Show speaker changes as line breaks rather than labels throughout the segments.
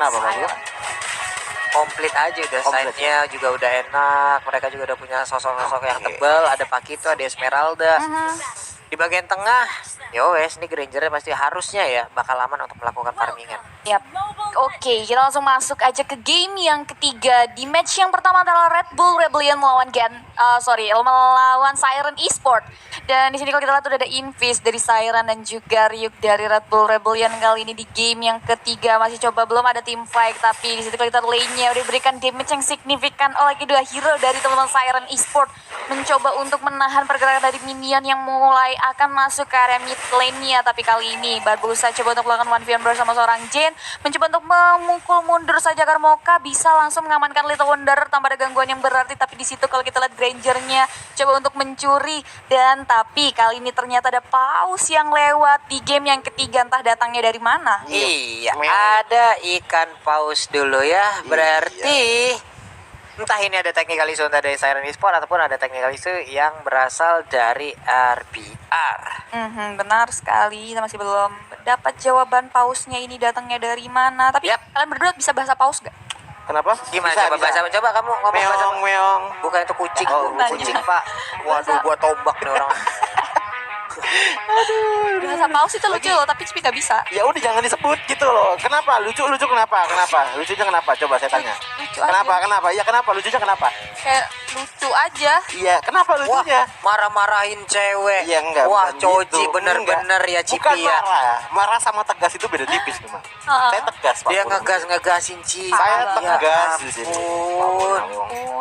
Kenapa bagus?
Komplit aja udah,
Komplit,
side-nya juga udah enak. Mereka juga udah punya sosok-sosok yang tebal. Ada Pakito, ada Esmeralda. Di bagian tengah, yowes, ini Granger pasti harusnya ya bakal aman untuk melakukan farmingan.
Yap. Oke, kita langsung masuk aja ke game yang ketiga. Di match yang pertama adalah Red Bull Rebellion melawan melawan Siren Esport. Dan di sini kalau kita lihat udah ada Invis dari Siren dan juga Ryuk dari Red Bull Rebellion. Kali ini di game yang ketiga masih coba, belum ada team fight, tapi di situ kalau kita lane-nya udah diberikan damage yang signifikan oleh kedua hero dari teman-teman Siren Esport, mencoba untuk menahan pergerakan dari minion yang mulai akan masuk ke area mid lane-nya. Tapi kali ini Barbosa coba untuk melakukan 1v1 bersama seorang Jane, mencoba untuk memukul mundur saja agar Mocha bisa langsung mengamankan Little Wonder tanpa ada gangguan yang berarti. Tapi di situ kalau kita lihat Granger-nya coba untuk mencuri, dan tapi kali ini ternyata ada Pause yang lewat di game yang ketiga, entah datangnya dari mana.
Iya, ada ikan paus dulu ya. Berarti entah ini ada technical issue dari Siren Esport ataupun ada technical issue yang berasal dari RBR.
Benar sekali, kita masih belum dapat jawaban pausnya ini datangnya dari mana. Tapi kalian berdua bisa bahasa paus gak?
Kenapa?
Gimana
Bisa,
coba
bisa.
bahasa? Coba kamu ngomong bahasa.
Meong.
Bukan itu kucing.
Oh,
Kucing, Pak. Waduh, gua tombak nih orang.
Bahasa paus itu lucu loh, tapi Cipi gak bisa.
Ya udah jangan disebut gitu loh. Kenapa? Lucu kenapa? Lucunya kenapa? Coba saya tanya.
Lucu
Kenapa?
aja.
Kenapa? Ya kenapa? Lucunya kenapa?
Kayak lucu aja.
Iya, kenapa
Wah,
lucunya?
marah-marahin cewek.
Ya enggak.
Wah,
bukan
Coji
gitu.
bener-bener ya
Bukan
Cipi ya.
marah sama tegas itu beda tipis memang. Saya tegas, Pak.
Dia ngegas-ngegasin Cipi.
Saya
Ya
tegas di sini.
ampun.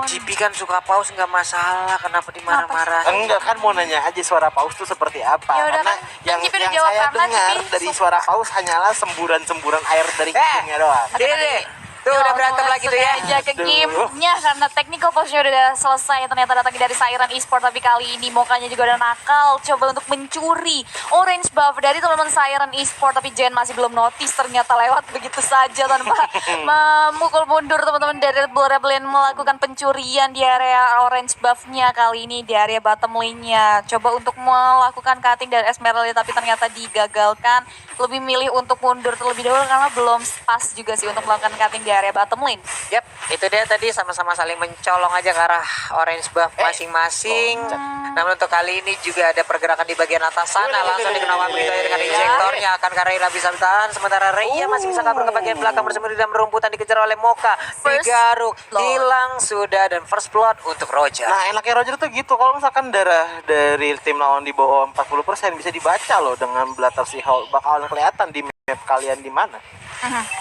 Cipi kan suka paus nggak masalah, kenapa dimarah-marahin?
Enggak, kan mau nanya aja suara paus itu seperti apa.
Ya udah
Karena
kan,
yang
Cipi udah
saya
jawab karena
dengar
Cipi
dari suara paus hanyalah semburan-semburan air dari hidungnya doang.
Dede, tuh udah berantem lagi tuh ya.
Aja ke gamenya karena technical pause-nya udah selesai, ternyata datangnya dari Siren Esport. Tapi kali ini Mokanya juga udah nakal, coba untuk mencuri orange buff dari teman-teman Siren Esport. Tapi Jen masih belum notice, ternyata lewat begitu saja tanpa memukul mundur teman-teman dari Red Bull Rebellion melakukan pencurian di area orange buff-nya. Kali ini di area bottom lane-nya coba untuk melakukan cutting dari Esmeralda, tapi ternyata digagalkan. Lebih milih untuk mundur terlebih dahulu karena belum pas juga sih untuk melakukan cutting di area bottom lane.
Yap, itu dia tadi sama-sama saling mencolong aja ke arah orange buff masing-masing. Namun untuk kali ini juga ada pergerakan di bagian atas sana, langsung dikenakan berita dengan injektornya akan Karina bisa bertahan, sementara Reya masih bisa kabur ke bagian belakang bersama di dalam rumputan, dikejar oleh Mocha. Digaruk, hilang sudah, dan first blood untuk Roger.
Nah, enaknya Roger tuh gitu, kalau misalkan darah dari tim lawan di bawah 40% bisa dibaca loh dengan Blatter si Hulk, bakalan kelihatan di map kalian di mana.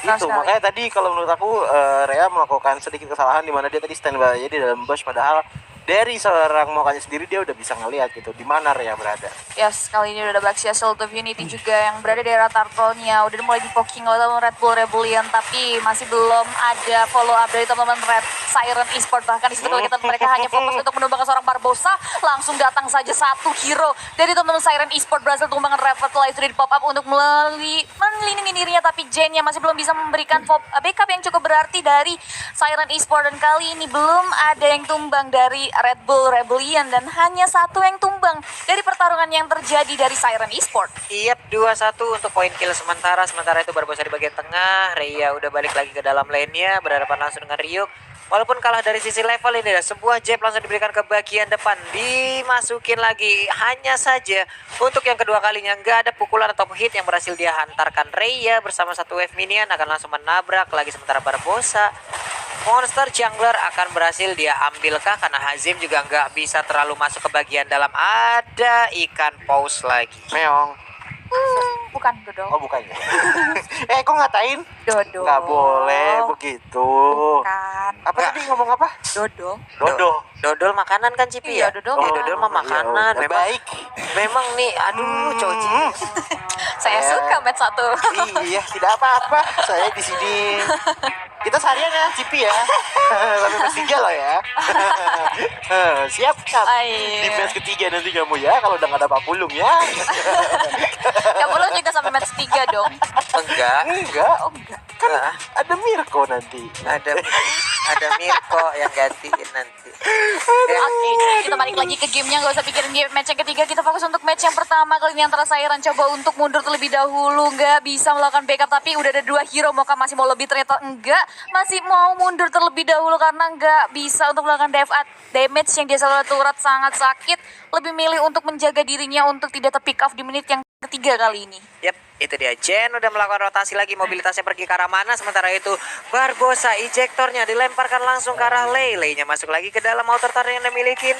Itu makanya tadi kalau menurut aku Rhea melakukan sedikit kesalahan di mana dia tadi standby aja di dalam bush, padahal dari seorang Mokanya sendiri dia udah bisa ngelihat gitu di mana Rhea berada.
Yes, kali ini udah ada Black Shield of Unity juga yang berada di area turtle-nya. Udah mulai di-poking oleh Red Bull Rebellion, tapi masih belum ada follow up dari teman-teman Red Siren Esport. Bahkan di situ kalau kita mereka hanya fokus untuk menumbangkan seorang Barbosa, langsung datang saja satu hero dari teman-teman Siren Esport berhasil tumbangkan Revitalize sudah di-pop up untuk melindungi dirinya, tapi Jane yang masih belum bisa memberikan backup yang cukup berarti dari Siren Esport. Dan kali ini belum ada yang tumbang dari Red Bull Rebellion dan hanya satu yang tumbang dari pertarungan yang terjadi dari Siren Esport.
Yap, 2-1 untuk poin kill sementara. Sementara itu Barbosa di bagian tengah, Reya udah balik lagi ke dalam lane-nya, berhadapan langsung dengan Ryuk. Walaupun kalah dari sisi level ini, ada sebuah jab langsung diberikan ke bagian depan, dimasukin lagi. Hanya saja untuk yang kedua kalinya nggak ada pukulan atau hit yang berhasil dia hantarkan. Reya bersama satu wave minion akan langsung menabrak lagi, sementara Barbosa monster jungler akan berhasil dia ambilkah, karena Hazim juga nggak bisa terlalu masuk ke bagian dalam. Ada ikan paus lagi.
Meong.
Bukan Dodo.
Oh bukan ya. Kok ngatain?
Dodo.
Nggak boleh begitu.
Bukan.
Apa tadi ngomong apa?
Dodo.
Dodo.
Dodol makanan kan Cipi ya?
Iya, dodol
Ya, dodol mah makanan.
Iya,
Memang,
baik.
memang nih, aduh Coji.
Saya suka match satu.
Iya, tidak apa-apa. Saya di sini. Kita seharian ya, Cipi ya. Sampai match 3 loh ya. Siap.
Ay.
Di match ketiga nanti kamu ya, kalau udah nggak ada Pak Pulung ya.
Gak perlu juga sampai match 3 dong.
Enggak.
Enggak.
Oh enggak.
Kan ada Mirko nanti.
Ada Ada Mirko yang gantiin nanti.
Oke, kita balik lagi ke gamenya, nggak usah pikirin game match yang ketiga. Kita fokus untuk match yang pertama kali ini antara Siren coba untuk mundur terlebih dahulu, nggak bisa melakukan backup, tapi udah ada 2 hero. Moka masih mau lebih, ternyata enggak, masih mau mundur terlebih dahulu karena nggak bisa untuk melakukan damage yang dia selalu turret sangat sakit. Lebih milih untuk menjaga dirinya untuk tidak terpick off di menit yang ketiga kali ini.
Yap, itu dia. Jen udah melakukan rotasi lagi, mobilitasnya pergi ke arah mana. Sementara itu Barbosa ejektornya dilemparkan langsung ke arah Lele-nya masuk lagi ke dalam outer turret yang dimiliki.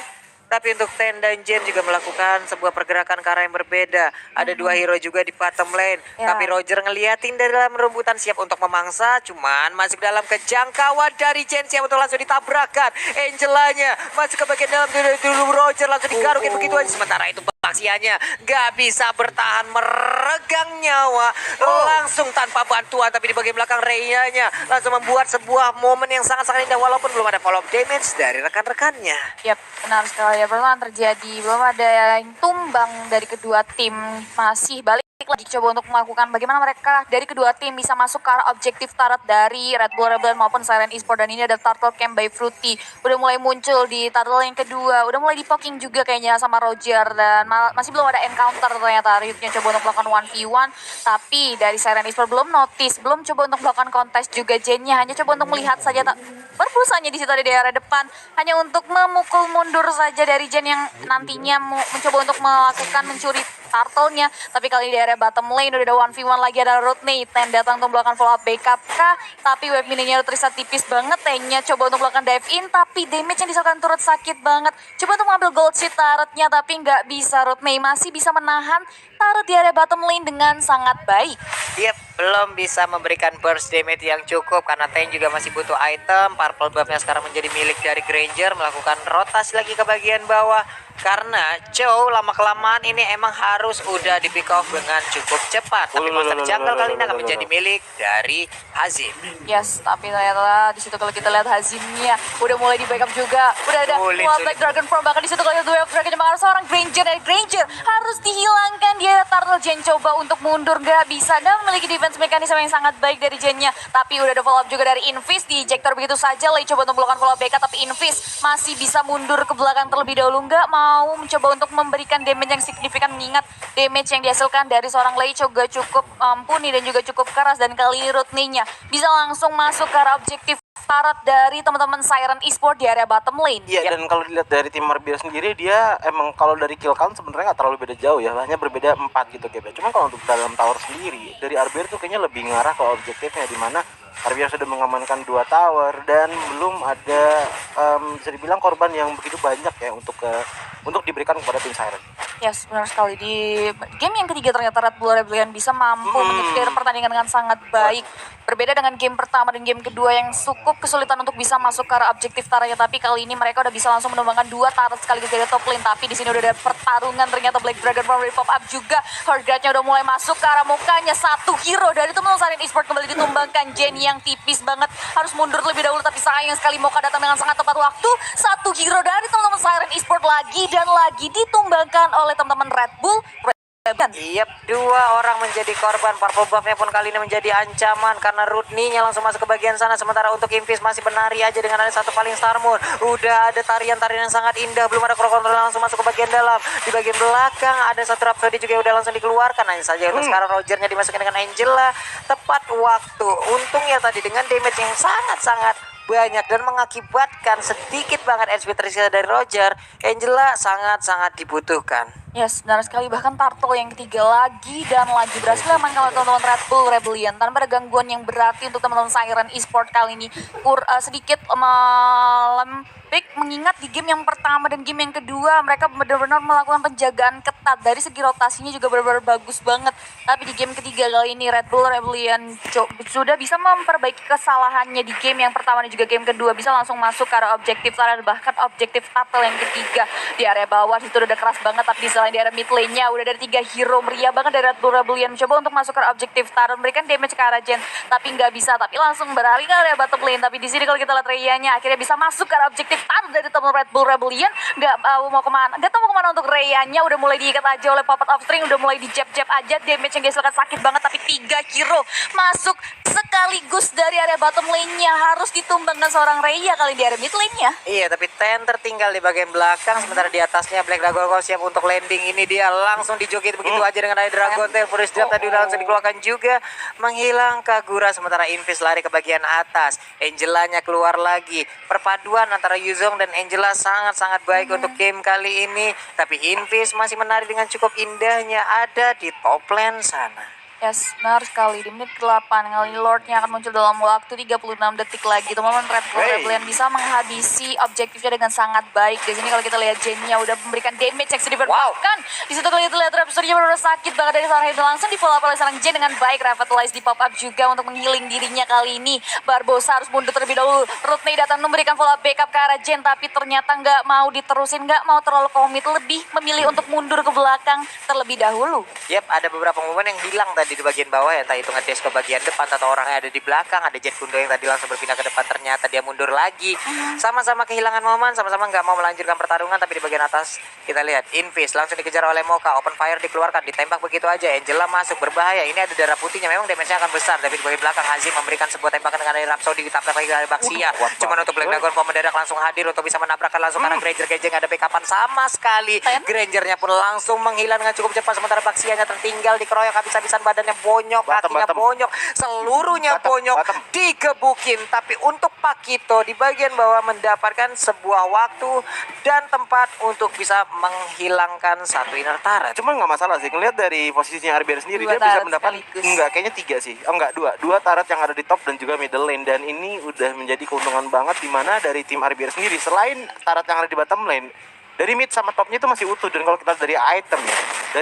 Tapi untuk Ten dan Jen juga melakukan sebuah pergerakan ke arah yang berbeda. Ada 2 hero juga di bottom lane.
Ya.
Tapi Roger ngeliatin dari dalam rembutan siap untuk memangsa. Cuman masuk dalam kejangkauan dari Jen, siap untuk langsung ditabrakkan. Angelanya masuk ke bagian dalam dulu Roger langsung digarukin begitu aja. Sementara itu Baxianya gak bisa bertahan meregang nyawa. Langsung tanpa bantuan. Tapi di bagian belakang Reyanya langsung membuat sebuah momen yang sangat-sangat indah. Walaupun belum ada follow up damage dari rekan-rekannya.
Yap, benar sekali ya, belum terjadi, belum ada yang tumbang dari kedua tim. Masih balik lagi coba untuk melakukan bagaimana mereka dari kedua tim bisa masuk ke arah objektif turret dari Red Bull Rebellion maupun Siren Esport. Dan ini ada Turtle Camp by Fruity, udah mulai muncul di turtle yang kedua, udah mulai di poking juga kayaknya sama Roger. Dan masih belum ada encounter ternyata. Ryuknya coba untuk melakukan 1v1, tapi dari Siren Esport belum notice, belum coba untuk melakukan kontes juga. Jennya hanya coba untuk melihat saja, tak berbusanya di situ ada di area depan, hanya untuk memukul mundur saja dari Jen yang nantinya mencoba untuk melakukan mencuri turtle-nya. Tapi kali ini di area bottom lane udah ada 1v1 lagi, ada Rodney. Ten datang untuk melakukan follow up backup kah, tapi wave mininya terisa tipis banget. Tennya coba untuk melakukan dive in, tapi damage yang disalurkan turret sakit banget. Coba untuk mengambil gold sheet turretnya, tapi nggak bisa. Rodney masih bisa menahan turret di area bottom lane dengan sangat baik.
Dia belum bisa memberikan burst damage yang cukup karena Ten juga masih butuh item. Purple buff-nya sekarang menjadi milik dari Granger, melakukan rotasi lagi ke bagian bawah. Karena Chow lama-kelamaan ini emang harus udah di pick off dengan cukup cepat. Tapi monster jungle kali ini akan menjadi milik dari Hazim.
Yes, tapi ternyata di situ kalau kita lihat Hazimnya udah mulai di backup juga. Udah ada Black Dragon Form, bahkan di situ kalau lihat Wave Dragon memang harus seorang Granger, dan Granger harus dihilangkan. Dia Turtle Jen coba untuk mundur, gak bisa, dan memiliki defense mekanisme yang sangat baik dari Jennya. Tapi udah ada follow up juga dari Invis di ejector begitu saja. Lay coba untuk melakukan follow up backup, tapi Invis masih bisa mundur ke belakang terlebih dahulu, nggak mau mencoba untuk memberikan damage yang signifikan, mengingat damage yang dihasilkan dari seorang Lei juga cukup mumpuni dan juga cukup keras. Dan kali ini Rodney-nya bisa langsung masuk ke arah objektif turret dari teman-teman Siren Esport di area bottom lane.
Iya, dan kalau dilihat dari tim Arbir sendiri, dia emang kalau dari kill count sebenarnya nggak terlalu beda jauh ya, hanya berbeda 4 gitu GB. Cuma kalau untuk dalam tower sendiri, dari Arbir tuh kayaknya lebih ngarah ke objektifnya, di mana Arbir sudah mengamankan 2 tower dan belum ada bisa dibilang korban yang begitu banyak ya untuk diberikan kepada tim Siren.
Yes, benar sekali. Di game yang ketiga ternyata Red Bull Rebellion bisa mampu menyetir pertandingan dengan sangat baik. Berbeda dengan game pertama dan game kedua yang cukup kesulitan untuk bisa masuk ke arah objektif taranya. Tapi kali ini mereka udah bisa langsung menumbangkan 2 turret sekaligus dari top lane. Tapi di sini udah ada pertarungan, ternyata Black Dragon Form dari pop up juga. Hardguard-nya udah mulai masuk ke arah mukanya. 1 hero dari teman-teman Siren Esport kembali ditumbangkan. Jenny yang tipis banget harus mundur terlebih dahulu, tapi sayang sekali Moka datang dengan sangat tepat waktu. 1 hero dari teman-teman Siren Esport lagi dan lagi ditumbangkan oleh teman-teman Red Bull.
Yap, 2 orang menjadi korban. Purple buff-nya pun kali ini menjadi ancaman karena Rodney-nya langsung masuk ke bagian sana. Sementara untuk Invis masih menari aja dengan ada 1 paling Star Moon. Udah ada tarian-tarian yang sangat indah, belum ada crowd control langsung masuk ke bagian dalam. Di bagian belakang ada 1 Rhapsody juga yang udah langsung dikeluarkan. Hanya saja untuk sekarang Rogernya dimasukin dengan Angela tepat waktu. Untungnya tadi dengan damage yang sangat-sangat banyak dan mengakibatkan sedikit banget HP tersisa dari Roger, Angela sangat-sangat dibutuhkan.
Yes, benar sekali. Bahkan Turtle yang ketiga lagi dan lagi berhasil amankan oleh teman-teman Red Bull Rebellion tanpa ada gangguan yang berarti untuk teman-teman Siren Esport kali ini. Sedikit lembek, mengingat di game yang pertama dan game yang kedua mereka benar-benar melakukan penjagaan ketat. Dari segi rotasinya juga benar-benar bagus banget. Tapi di game ketiga kali ini Red Bull Rebellion sudah bisa memperbaiki kesalahannya di game yang pertama dan juga game kedua. Bisa langsung masuk ke arah objektif Siren, bahkan objektif Turtle yang ketiga di area bawah. Itu udah keras banget, tapi di selain di area mid lane-nya udah dari 3 hero meriah banget dari Red Bull Rebellion mencoba untuk masuk ke objektif Turtle, memberikan damage ke arah Jen, tapi nggak bisa, tapi langsung beralih ke area bottom lane. Tapi di sini kalau kita lihat Reyanya akhirnya bisa masuk ke objektif Turtle dari teman Red Bull Rebellion. Nggak mau kemana, nggak tahu mau kemana untuk Reyanya, udah mulai diikat aja oleh Puppet of String, udah mulai di jab aja, damage yang dihasilkan sakit banget. Tapi 3 hero masuk sekaligus dari area bottom lane-nya harus ditumbangkan seorang Raya kali di area mid lane-nya.
Iya, tapi Ten tertinggal di bagian belakang, sementara di atasnya Black Dragon Claw siap untuk landing. Ini dia langsung dijoget begitu aja dengan ada Dragon Tail. Forest Drop tadi udah langsung dikeluarkan juga, menghilang Kagura, sementara Invis lari ke bagian atas. Angelanya keluar lagi. Perpaduan antara Yuzong dan Angela sangat-sangat baik untuk game kali ini. Tapi Invis masih menarik dengan cukup indahnya ada di top lane sana.
Yes, benar sekali. Di menit ke-8 kali ini Lordnya akan muncul dalam waktu 36 detik lagi. Teman-teman, Red Bull Rebellion bisa menghabisi objektifnya dengan sangat baik. Di sini kalau kita lihat Jane-nya udah memberikan damage yang sedikit bahkan di situ kalau kita lihat Rhapsody-nya benar-benar sakit banget dari seorang Hydra, langsung di follow up oleh seorang Jane dengan baik. Revitalize di pop up juga untuk menghealing dirinya kali ini. Barbosa harus mundur terlebih dahulu. Rutney datang memberikan follow up backup ke arah Jane, tapi ternyata nggak mau diterusin, nggak mau terlalu komit, lebih memilih untuk mundur ke belakang terlebih dahulu.
Yap, ada beberapa momen yang hilang tadi di bagian bawah ya, entah itu ngedes ke bagian depan atau orangnya ada di belakang. Ada Jet Kundo yang tadi langsung berpindah ke depan, ternyata dia mundur lagi. Sama-sama kehilangan momen, sama-sama nggak mau melanjutkan pertarungan. Tapi di bagian atas kita lihat Invis langsung dikejar oleh Moka, open fire dikeluarkan, ditembak begitu aja. Angela masuk berbahaya, ini ada darah putihnya, memang damage-nya akan besar. Tapi di bagian belakang Azim memberikan sebuah tembakan dengan dari Rhapsody, ditambah lagi dari Baxia. Cuman untuk Black Dragon Claw mendadak langsung hadir untuk bisa menabrakkan langsung karena Granger nggak ada backupan sama sekali. Grangernya pun langsung menghilang dengan cukup cepat, sementara Baxianya tertinggal dikeroyok habis-habisan, badannya bonyok, kakinya bonyok, seluruhnya bonyok, digebukin. Tapi untuk Pakito di bagian bawah mendapatkan sebuah waktu dan tempat untuk bisa menghilangkan satu inner turret.
Cuma nggak masalah sih, ngelihat dari posisinya RBR sendiri dia bisa mendapatkan kayaknya 3 sih, dua turret yang ada di top dan juga middle lane, dan ini udah menjadi keuntungan banget dimana dari tim RBR sendiri selain turret yang ada di bottom lane, dari mid sama topnya itu masih utuh. Dan kalau kita dari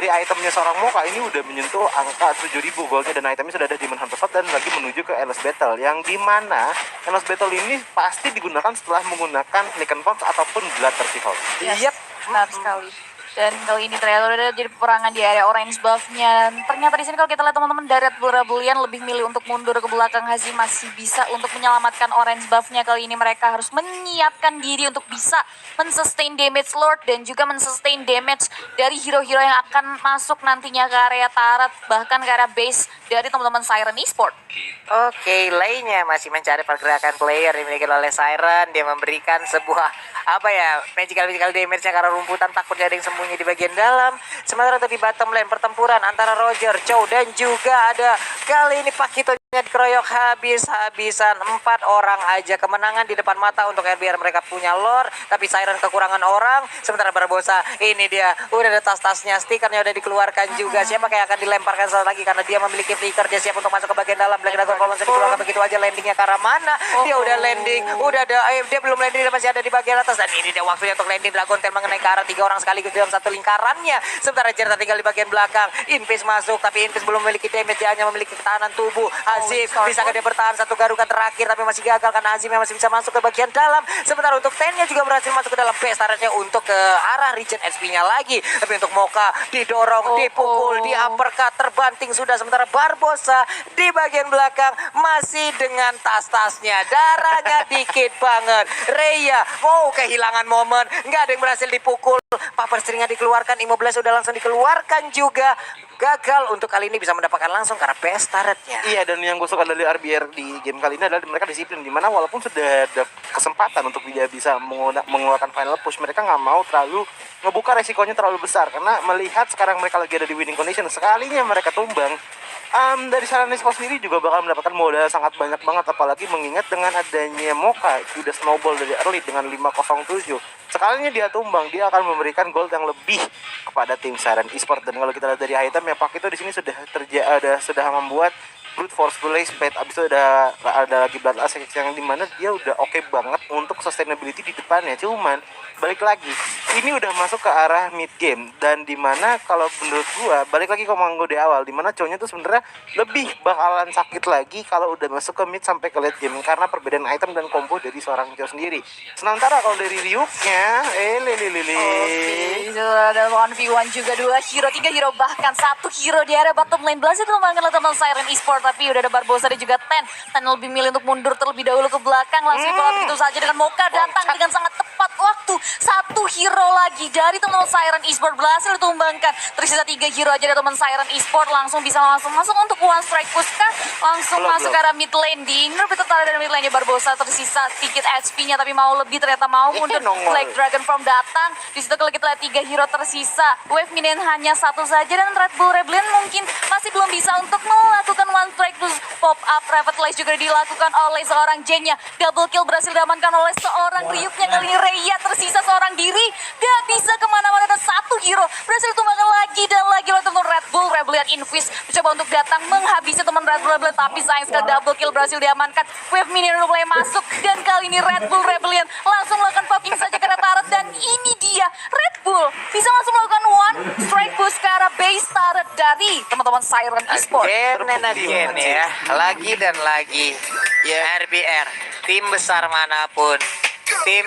itemnya seorang Moka ini udah menyentuh angka 7.000 golnya, dan itemnya sudah ada di Demon Hunter Sword dan lagi menuju ke Endless Battle, yang dimana Endless Battle ini pasti digunakan setelah menggunakan Lichen Pons ataupun Blood Festival.
Yep, benar sekali. Dan kali ini ternyata udah jadi peperangan di area orange buff-nya. Ternyata di sini kalau kita lihat teman-teman dari Red Bull Rebellion lebih milih untuk mundur ke belakang. Hazim masih bisa untuk menyelamatkan orange buff-nya. Kali ini mereka harus menyiapkan diri untuk bisa men-sustain damage Lord dan juga men-sustain damage dari hero-hero yang akan masuk nantinya ke area turret, bahkan ke area base dari teman-teman Siren Esport.
Oke, lainnya masih mencari pergerakan player dimiliki oleh Siren. Dia memberikan sebuah magical damage-nya karena rumputan takutnya ada yang sembunyi di bagian dalam. Sementara di bottom lane pertempuran antara Roger, Chow dan juga ada kali ini Pakito dikeroyok habis-habisan. 4 orang aja kemenangan di depan mata untuk RBR. Mereka punya lore, tapi Siren kekurangan orang. Sementara Barbosa ini dia udah ada tas-tasnya, stikernya udah dikeluarkan juga. Siapa kayak akan dilemparkan saat lagi karena dia memiliki flicker, dia siap untuk masuk ke bagian dalam. Black Dragon kalau masih dikeluarkan begitu aja, landingnya ke arah mana? Dia udah landing, dia belum landing, dia masih ada di bagian atas, dan ini dia waktunya untuk landing. Dragon Tail mengenai ke arah 3 orang sekaligus dalam satu lingkarannya. Sementara Jerta tinggal di bagian belakang. Invis masuk, tapi Invis belum memiliki damage, dia hanya memiliki ketahanan tubuh. Azim bisa dia bertahan satu garukan terakhir, tapi masih gagal karena Azim yang masih bisa masuk ke bagian dalam. Sementara untuk Tennya juga berhasil masuk ke dalam base turretnya untuk ke arah regen HP-nya lagi. Tapi untuk Moka didorong, dipukul, di uppercut, terbanting sudah. Sementara Barbosa di bagian belakang masih dengan tas-tasnya, darahnya dikit banget. Raya kehilangan momen, nggak ada yang berhasil dipukul. Paper stringnya dikeluarkan, Immobile sudah langsung dikeluarkan juga. Gagal untuk kali ini bisa mendapatkan langsung karena PS turretnya.
Iya, dan yang gue suka dari RBR di game kali ini adalah mereka disiplin, dimana walaupun sudah ada kesempatan untuk dia bisa mengeluarkan final push, mereka nggak mau terlalu ngebuka resikonya terlalu besar, karena melihat sekarang mereka lagi ada di winning condition. Sekalinya mereka tumbang, dari Siren Esport sendiri juga bakal mendapatkan modal sangat banyak banget, apalagi mengingat dengan adanya Moka udah snowball dari early dengan 507. Sekalinya dia tumbang, dia akan memberikan gold yang lebih kepada tim Siren Esport. Dan kalau kita lihat dari item ya, Pak itu di sini sudah membuat brute force blaze pet, abis itu ada lagi blood lust yang dimana dia udah oke banget untuk sustainability di depannya. Cuman balik lagi, ini udah masuk ke arah mid game, dan dimana kalau menurut gua balik lagi ke Manggo di awal, dimana cowoknya tuh sebenarnya lebih bakalan sakit lagi kalau udah masuk ke mid sampai ke late game karena perbedaan item dan combo dari seorang Joe sendiri. Sementara kalau dari Ryuknya
Itu ada 1v1 juga, 2 hero, 3 hero, bahkan 1 hero di area bottom lane. Belas itu memang teman Siren Esport, tapi udah ada Barbosa dan juga Ten lebih milih untuk mundur terlebih dahulu ke belakang. Langsung kalau begitu saja dengan Moka datang dengan sangat tepat waktu Satu hero lagi dari teman Siren Esport berhasil ditumbangkan. Tersisa 3 hero aja dari teman Siren Esport. Langsung bisa langsung masuk untuk one strike push kah? Langsung masuk ke arah mid lane. Dinger tertarik dari mid lane-nya Barbosa. Tersisa sedikit HP-nya tapi mau lebih, ternyata mau mundur. Black Dragon Form datang. Di situ kalau kita lihat 3 hero tersisa. Wave minion hanya satu saja dan Red Bull Rebellion mungkin masih belum bisa untuk melakukan one strike push. Pop up Revitalize juga dilakukan oleh seorang Jen-nya. Double kill berhasil diamankan oleh seorang Ryuk-nya. Kali ini Rhea tersisa seorang diri. Gak bisa kemana-mana, dan satu hero berhasil ditumbangkan lagi dan lagi oleh teman Red Bull Rebellion. Invis mencoba untuk datang menghabisi teman Red Bull Rebellion, tapi sayang sekali double kill berhasil diamankan. Wave minion udah mulai masuk dan kali ini Red Bull Rebellion langsung melakukan poking saja ke arah turret, dan ini dia Red Bull bisa langsung melakukan one strike push ke arah base turret dari teman-teman Siren Esport.
Again and again ya, lagi dan lagi. RBR, tim besar manapun, tim